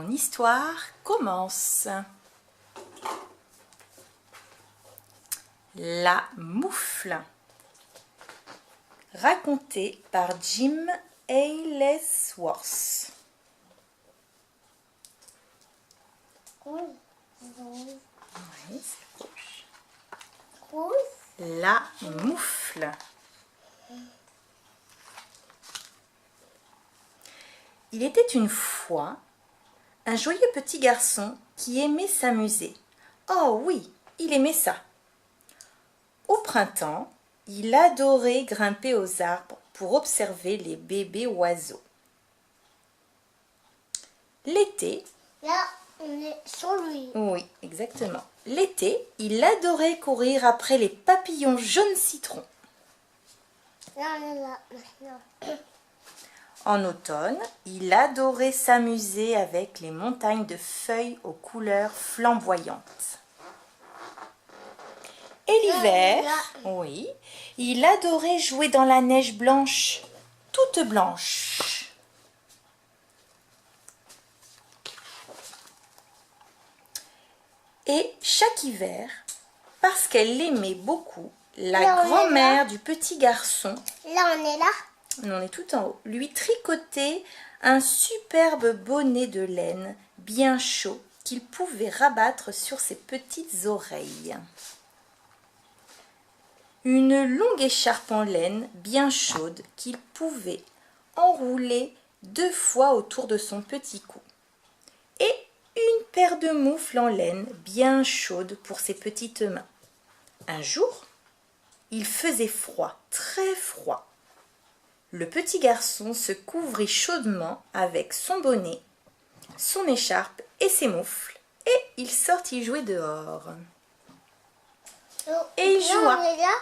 Mon histoire commence. La moufle. Raconté par Jim Aylesworth. Oui, c'est rouge. rouge. La moufle. Il était une fois un joyeux petit garçon qui aimait s'amuser. Oh oui, il aimait ça. Au printemps, il adorait grimper aux arbres pour observer les bébés oiseaux. L'été, Là, on est sur lui. oui, exactement. L'été, il adorait courir après les papillons jaunes citron. Là, on est là maintenant. En automne, il adorait s'amuser avec les montagnes de feuilles aux couleurs flamboyantes. Et l'hiver, oui, il adorait jouer dans la neige blanche, toute blanche. Et chaque hiver, parce qu'elle l'aimait beaucoup, la Là, on est grand-mère du petit garçon, Là, on est là. on est tout en haut, lui tricotait un superbe bonnet de laine bien chaud qu'il pouvait rabattre sur ses petites oreilles. Une longue écharpe en laine bien chaude qu'il pouvait enrouler 2 fois autour de son petit cou. Et une paire de moufles en laine bien chaude pour ses petites mains. Un jour, il faisait froid, très froid. Le petit garçon se couvrit chaudement avec son bonnet, son écharpe et ses moufles, et il sortit jouer dehors. Et il Là, joua. on est là.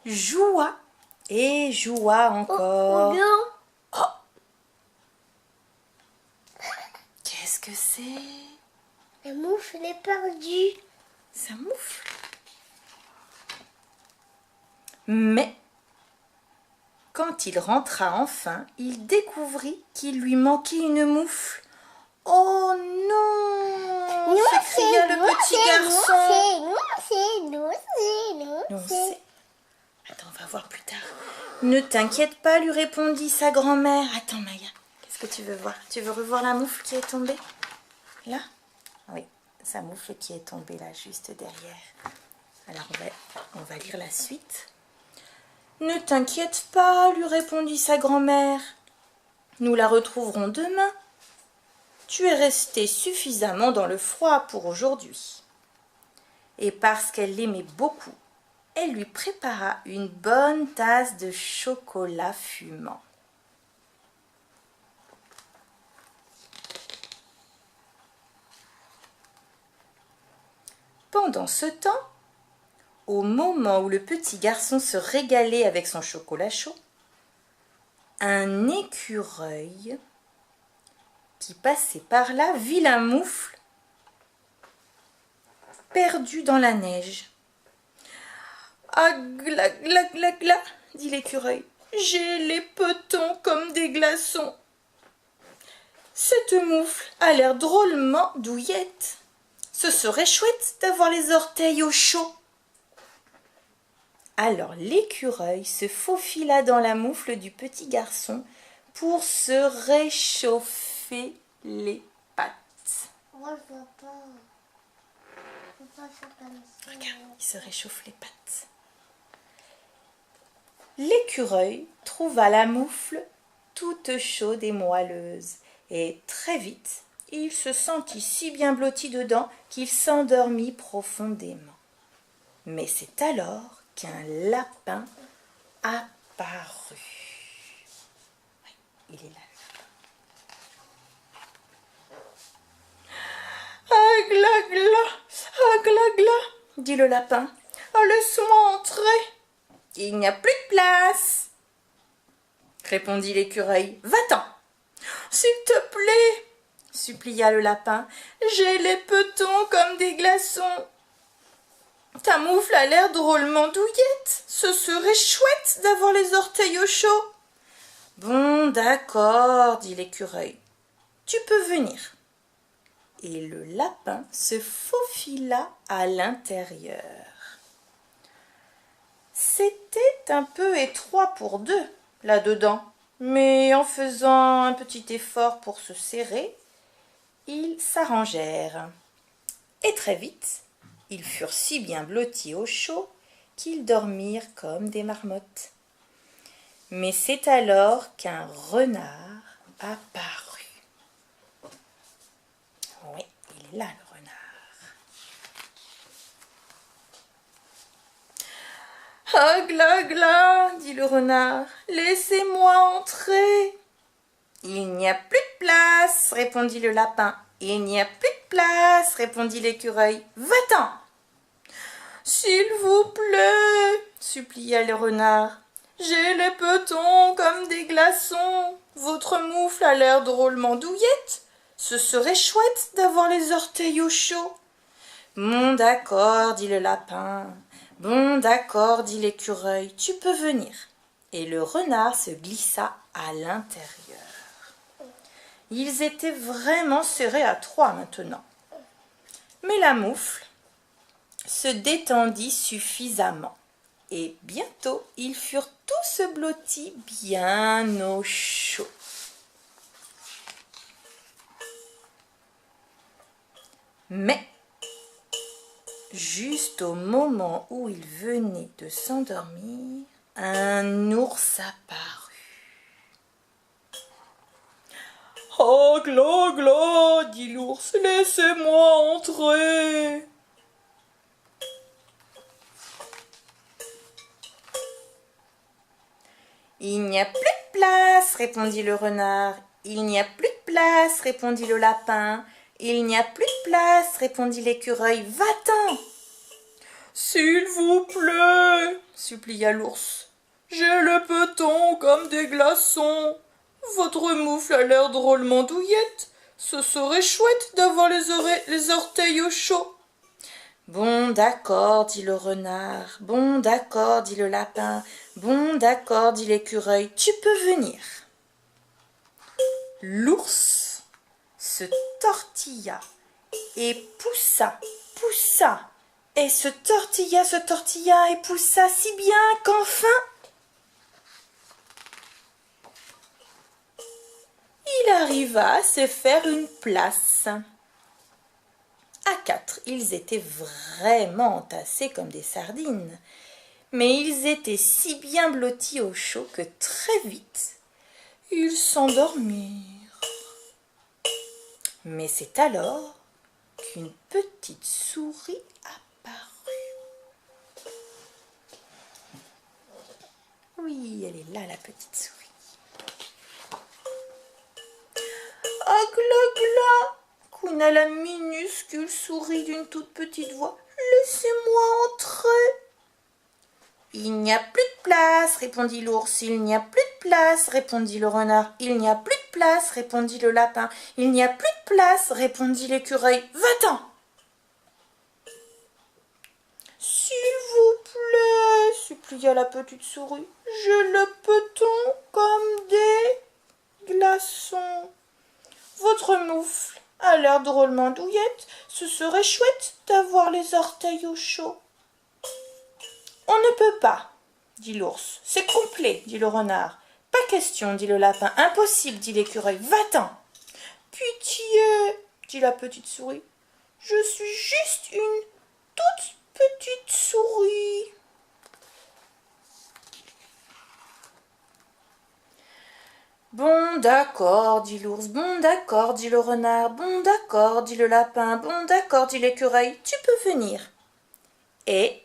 Joua et joua encore. Oh. Qu'est-ce que c'est? La moufle est perdue. Ça moufle. Mais quand il rentra enfin, il découvrit qu'il lui manquait une moufle. Oh non! S'écria le petit garçon. Non, c'est... Attends, on va voir plus tard. Ne t'inquiète pas, lui répondit sa grand-mère. Attends, Maya, qu'est-ce que tu veux voir? Tu veux revoir la moufle qui est tombée? Là? Oui, sa moufle qui est tombée là, juste derrière. Alors, on va lire la suite. Ne t'inquiète pas, lui répondit sa grand-mère. Nous la retrouverons demain. Tu es resté suffisamment dans le froid pour aujourd'hui. Et parce qu'elle l'aimait beaucoup, elle lui prépara une bonne tasse de chocolat fumant. Pendant ce temps, au moment où le petit garçon se régalait avec son chocolat chaud, un écureuil qui passait par là vit la moufle perdue dans la neige. « Ah, gla, gla, gla, gla !» dit l'écureuil. « J'ai les petons comme des glaçons. Cette moufle a l'air drôlement douillette. Ce serait chouette d'avoir les orteils au chaud. » Alors l'écureuil se faufila dans la moufle du petit garçon pour se réchauffer les pattes. Moi, je vois pas. Je vois pas ça comme ça. Regarde, il se réchauffe les pattes. L'écureuil trouva la moufle toute chaude et moelleuse, et très vite, il se sentit si bien blotti dedans qu'il s'endormit profondément. Mais c'est alors qu'un lapin apparut. Oui, il est là. Ah, gla, gla, ah, gla, gla, dit le lapin. Ah, laisse-moi entrer. Il n'y a plus de place, répondit l'écureuil. Va-t'en. S'il te plaît, supplia le lapin. J'ai les petons comme des glaçons. Ta moufle a l'air drôlement douillette. Ce serait chouette d'avoir les orteils au chaud. Bon, d'accord, dit l'écureuil. Tu peux venir. et le lapin se faufila à l'intérieur. C'était un peu étroit pour deux, là-dedans, mais en faisant un petit effort pour se serrer, ils s'arrangèrent. Et très vite, ils furent si bien blottis au chaud qu'ils dormirent comme des marmottes. Mais c'est alors qu'un renard apparut. Oui, il est là, le renard. « Ah, gla, gla !» dit le renard. « Laissez-moi entrer !»« Il n'y a plus de place !» répondit le lapin. « Il n'y a plus de place !» répondit l'écureuil. « Va-t'en !»« S'il vous plaît !» supplia le renard. « J'ai les petons comme des glaçons. Votre moufle a l'air drôlement douillette. Ce serait chouette d'avoir les orteils au chaud. »« Bon, d'accord, dit le lapin. Bon, d'accord, dit l'écureuil. Tu peux venir. » Et le renard se glissa à l'intérieur. Ils étaient vraiment serrés à trois maintenant. Mais la moufle se détendit suffisamment. Et bientôt, ils furent tous blottis bien au chaud. Mais, juste au moment où ils venaient de s'endormir, un ours apparut. « Oh, gla, gla !» dit l'ours, « laissez-moi entrer !» « Il n'y a plus de place !» répondit le renard. « Il n'y a plus de place !» répondit le lapin. « Il n'y a plus de place !» répondit l'écureuil. « Va-t'en !»« S'il vous plaît !» supplia l'ours. « J'ai le peton comme des glaçons. Votre moufle a l'air drôlement douillette. Ce serait chouette d'avoir les orteils au chaud. » Bon, d'accord, dit le renard. Bon, d'accord, dit le lapin. Bon, d'accord, dit l'écureuil. Tu peux venir. L'ours se tortilla et poussa, et se tortilla et poussa si bien qu'enfin il arriva à se faire une place. À quatre, ils étaient vraiment entassés comme des sardines, mais ils étaient si bien blottis au chaud que très vite, ils s'endormirent. Mais c'est alors qu'une petite souris apparut. Oui, elle est là, la petite souris. « Ah, gla, gla !» couina la minuscule souris d'une toute petite voix. « Laissez-moi entrer !»« Il n'y a plus de place !» répondit l'ours. « Il n'y a plus de place !» répondit le renard. « Il n'y a plus de place !» répondit le lapin. « Il n'y a plus de place !» répondit l'écureuil. « Va-t'en !»« S'il vous plaît !» supplia la petite souris. « J'ai le peton comme des glaçons. Votre moufle a l'air drôlement douillette. Ce serait chouette d'avoir les orteils au chaud. »« On ne peut pas, dit l'ours. C'est complet, dit le renard. Pas question, dit le lapin. Impossible, dit l'écureuil. Va-t'en. Pitié, dit la petite souris. Je suis juste une toute petite souris. Bon, d'accord, dit l'ours. Bon, d'accord, dit le renard. Bon, d'accord, dit le lapin. Bon, d'accord, dit l'écureuil. Tu peux venir. Et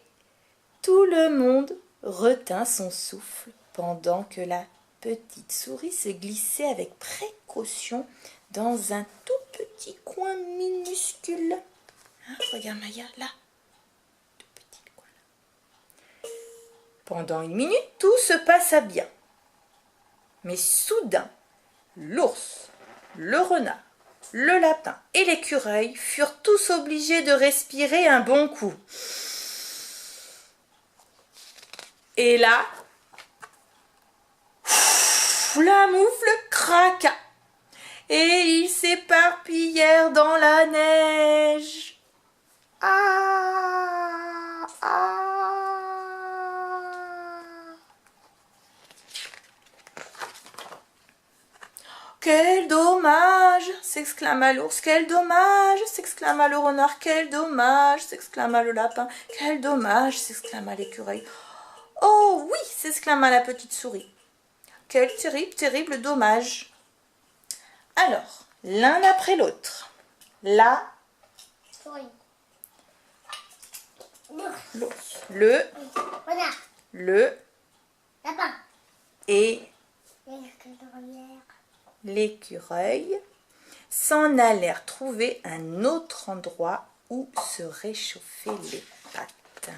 tout le monde retint son souffle pendant que la petite souris se glissait avec précaution dans un tout petit coin minuscule. Hein, regarde Maya, là. Tout petit coin là. Pendant une minute, tout se passa bien. Mais soudain, l'ours, le renard, le lapin et l'écureuil furent tous obligés de respirer un bon coup. Et là, la moufle craqua. et ils s'éparpillèrent dans la neige. Ah, ah. Quel dommage, s'exclama l'ours. Quel dommage, s'exclama le renard. Quel dommage, s'exclama le lapin. Quel dommage, s'exclama l'écureuil. Oh oui, s'exclama la petite souris. Quel terrible, terrible dommage. Alors, l'un après l'autre. Là, Souris. l'ours, le, Renard. le Lapin. et L'écureuil. l'écureuil s'en allèrent trouver un autre endroit où se réchauffer les pattes.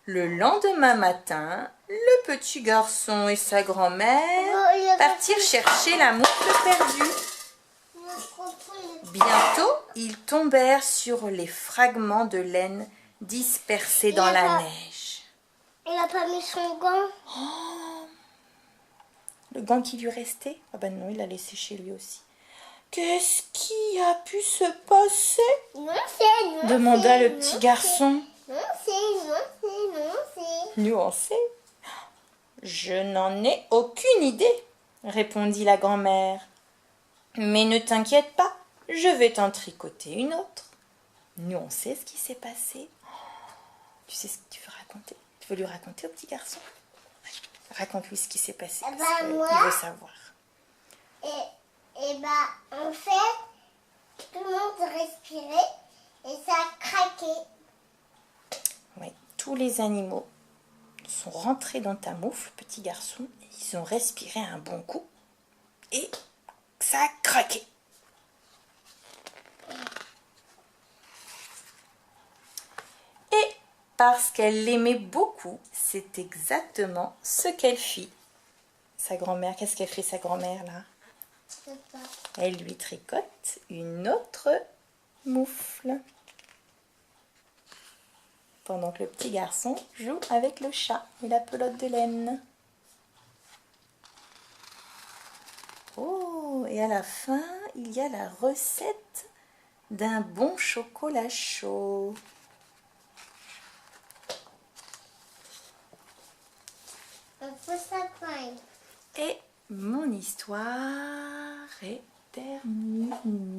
Le lendemain matin, le petit garçon et sa grand-mère partirent chercher la moufle perdue. Bientôt, ils tombèrent sur les fragments de laine dispersés dans la neige. Il n'a pas mis son gant. Le gant qui lui restait? Ah ben non, il l'a laissé chez lui aussi. Qu'est-ce qui a pu se passer? Non, c'est. Demanda le petit garçon. Non, c'est. Nuancé. Je n'en ai aucune idée, répondit la grand-mère. Mais ne t'inquiète pas, je vais t'en tricoter une autre. Nous, on sait ce qui s'est passé. Tu sais ce que tu veux raconter? Tu veux lui raconter au petit garçon? Raconte-lui ce qui s'est passé. Eh ben, Parce qu'il moi- veut savoir. Et bah, en fait, tout le monde respirait et ça a craqué. Oui, tous les animaux sont rentrés dans ta moufle, petit garçon. Ils ont respiré un bon coup et ça a craqué. Et parce qu'elle l'aimait beaucoup, c'est exactement ce qu'elle fit. Sa grand-mère, qu'est-ce qu'elle fait sa grand-mère là? Je sais pas. Elle lui tricote une autre moufle. Pendant que le petit garçon joue avec le chat et la pelote de laine. Oh, et à la fin, il y a la recette d'un bon chocolat chaud. On peut s'apprendre. Et mon histoire est terminée.